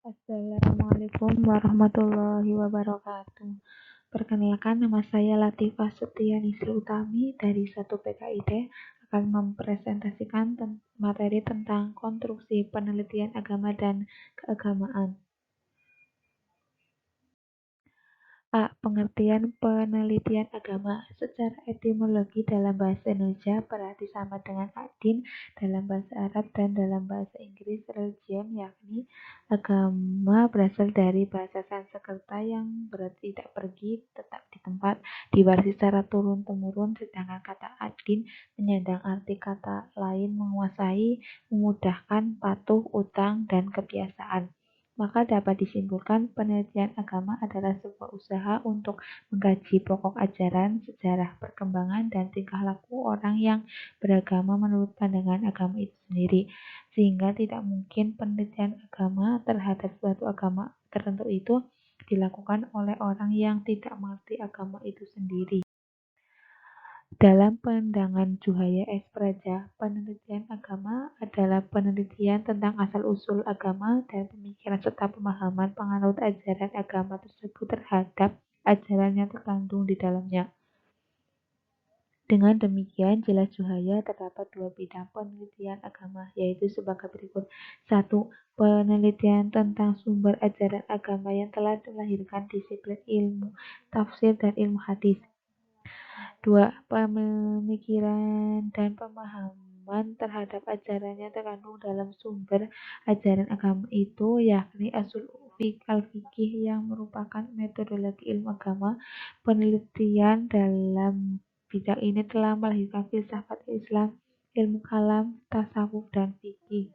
Assalamualaikum warahmatullahi wabarakatuh. Perkenalkan, nama saya Latifah Septianingsih Utami dari 1 PKID akan mempresentasikan materi tentang konstruksi penelitian agama dan keagamaan. A. Pengertian penelitian agama. Secara etimologi dalam bahasa Indonesia berarti sama dengan ad-din dalam bahasa Arab dan dalam bahasa Inggris religion, yakni agama berasal dari bahasa Sanskerta yang berarti tidak pergi, tetap di tempat, diwarisi secara turun-temurun, sedangkan kata ad-din menyandang arti kata lain menguasai, memudahkan, patuh, utang, dan kebiasaan. Maka dapat disimpulkan penelitian agama adalah sebuah usaha untuk mengkaji pokok ajaran, sejarah, perkembangan, dan tingkah laku orang yang beragama menurut pandangan agama itu sendiri. Sehingga tidak mungkin penelitian agama terhadap suatu agama tertentu itu dilakukan oleh orang yang tidak mengerti agama itu sendiri. Dalam pandangan Juhaya S. Praja, penelitian agama adalah penelitian tentang asal-usul agama dan pemikiran serta pemahaman penganut ajaran agama tersebut terhadap ajaran yang terkandung di dalamnya. Dengan demikian, jelas Juhaya terdapat 2 bidang penelitian agama, yaitu sebagai berikut. 1. Penelitian tentang sumber ajaran agama yang telah melahirkan disiplin ilmu tafsir dan ilmu hadis. 2. Pemikiran dan pemahaman terhadap ajaran yang terkandung dalam sumber ajaran agama itu, yakni ushul al-fiqh yang merupakan metodologi ilmu agama. Penelitian dalam bidang ini telah melahirkan filsafat Islam, ilmu kalam, tasawuf, dan fikih.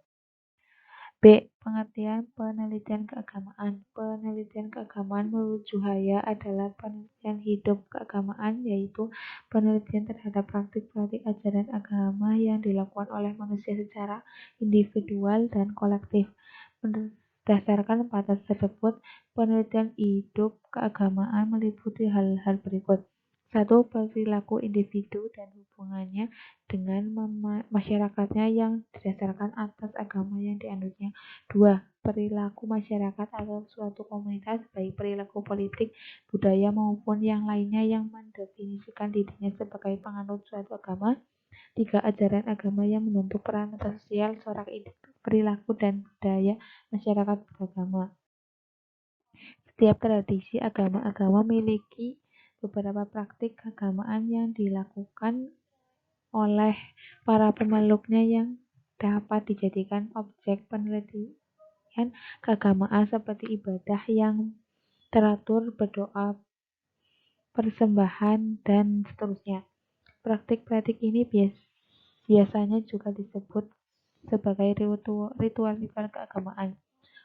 B. Pengertian penelitian keagamaan. Penelitian keagamaan menurut Juhaya adalah penelitian hidup keagamaan, yaitu penelitian terhadap praktik-praktik ajaran agama yang dilakukan oleh manusia secara individual dan kolektif. Berdasarkan batas tersebut, penelitian hidup keagamaan meliputi hal-hal berikut. 1. Perilaku individu dan hubungannya dengan masyarakatnya yang didasarkan atas agama yang dianutnya. 2. Perilaku masyarakat atau suatu komunitas, baik perilaku politik, budaya maupun yang lainnya yang mendefinisikan dirinya sebagai penganut suatu agama. 3. Ajaran agama yang membentuk peran sosial seorang individu, perilaku dan budaya masyarakat beragama. Setiap tradisi agama-agama memiliki beberapa praktik keagamaan yang dilakukan oleh para pemeluknya yang dapat dijadikan objek penelitian keagamaan seperti ibadah yang teratur, berdoa, persembahan, dan seterusnya. Praktik-praktik ini biasanya juga disebut sebagai ritual-ritual keagamaan.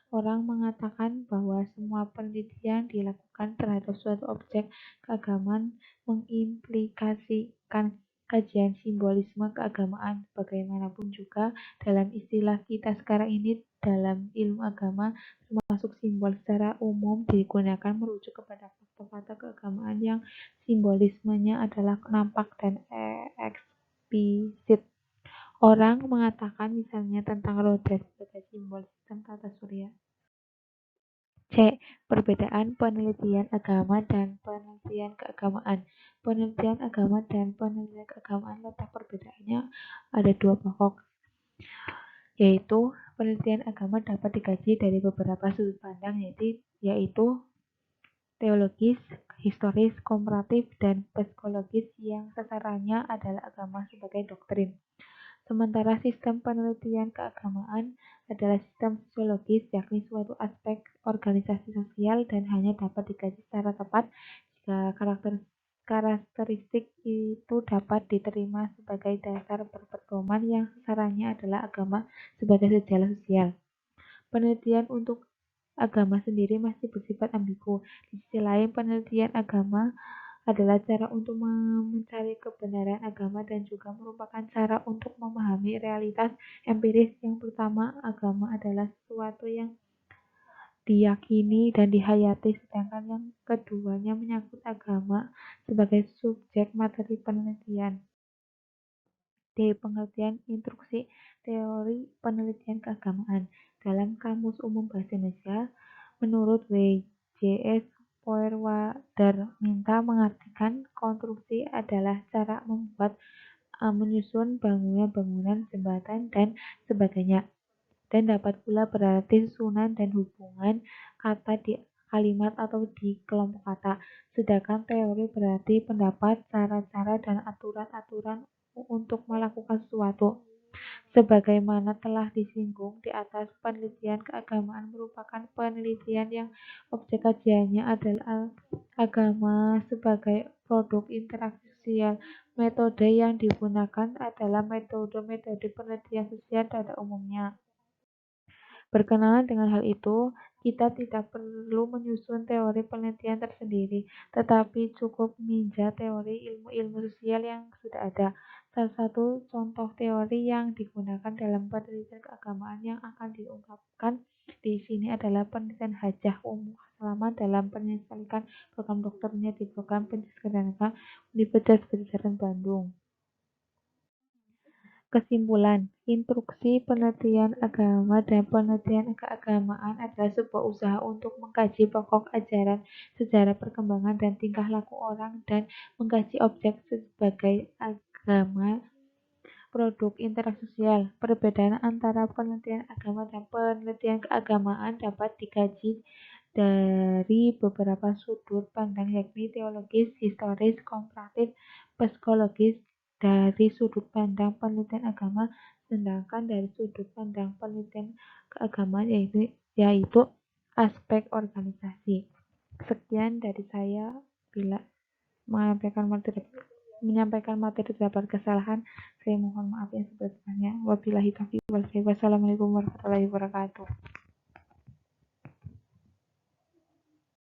Orang mengatakan bahwa semua penelitian dilakukan terhadap suatu objek keagamaan mengimplikasikan kajian simbolisme keagamaan. Bagaimanapun juga, dalam istilah kita sekarang ini dalam ilmu agama, termasuk simbol secara umum digunakan merujuk kepada fakta-fakta keagamaan yang simbolismenya adalah nampak dan eksplisit. Orang mengatakan misalnya tentang roda sebagai simbol sistem tata surya. C. Perbedaan penelitian agama dan penelitian keagamaan. Penelitian agama dan penelitian keagamaan letak perbedaannya ada 2 pokok, yaitu penelitian agama dapat dikaji dari beberapa sudut pandang, yaitu teologis, historis, komparatif, dan psikologis yang sasarannya adalah agama sebagai doktrin. Sementara sistem penelitian keagamaan adalah sistem sosiologis, yakni suatu aspek organisasi sosial dan hanya dapat dikaji secara tepat jika karakteristik itu dapat diterima sebagai dasar berpedoman yang sasarannya adalah agama sebagai sejarah sosial. Penelitian untuk agama sendiri masih bersifat ambigu. Di sisi lain, penelitian agama adalah cara untuk mencari kebenaran agama dan juga merupakan cara untuk memahami realitas empiris. Yang pertama, agama adalah sesuatu yang diyakini dan dihayati, sedangkan yang keduanya menyangkut agama sebagai subjek materi penelitian. D. Pengertian instruksi teori penelitian keagamaan. dalam Kamus Umum Bahasa Indonesia, menurut W.J.S. Poerwadar-Minta mengartikan konstruksi adalah cara membuat, menyusun bangunan-bangunan, jembatan, dan sebagainya, dan dapat pula berarti susunan dan hubungan kata di kalimat atau di kelompok kata. Sedangkan teori berarti pendapat, cara-cara, dan aturan-aturan untuk melakukan sesuatu. Sebagaimana telah disinggung di atas, penelitian keagamaan merupakan penelitian yang objek kajiannya adalah agama sebagai produk interaksi sosial. Metode yang digunakan adalah metode-metode penelitian sosial pada umumnya. Berkenaan dengan hal itu, kita tidak perlu menyusun teori penelitian tersendiri, tetapi cukup meninjau teori ilmu-ilmu sosial yang sudah ada. Salah satu contoh teori yang digunakan dalam penelitian keagamaan yang akan diungkapkan di sini adalah penelitian Hajah Ummu Salamah dalam penyelidikan program dokternya di program Pendidikan Universitas Pajajaran Bandung. Kesimpulan, instruksi penelitian agama dan penelitian keagamaan adalah sebuah usaha untuk mengkaji pokok ajaran, sejarah perkembangan, dan tingkah laku orang, dan mengkaji objek sebagai agama, produk interaksi sosial. Perbedaan antara penelitian agama dan penelitian keagamaan dapat dikaji dari beberapa sudut pandang, yakni teologis, historis, komparatif, psikologis. Dari sudut pandang penelitian agama, sedangkan dari sudut pandang penelitian keagamaan yaitu aspek organisasi. Sekian dari saya. Bila menyampaikan materi terdapat kesalahan, saya mohon maaf yang sebesar-besarnya. Wabillahi taufiq wal hidayah. Wassalamualaikum warahmatullahi wabarakatuh.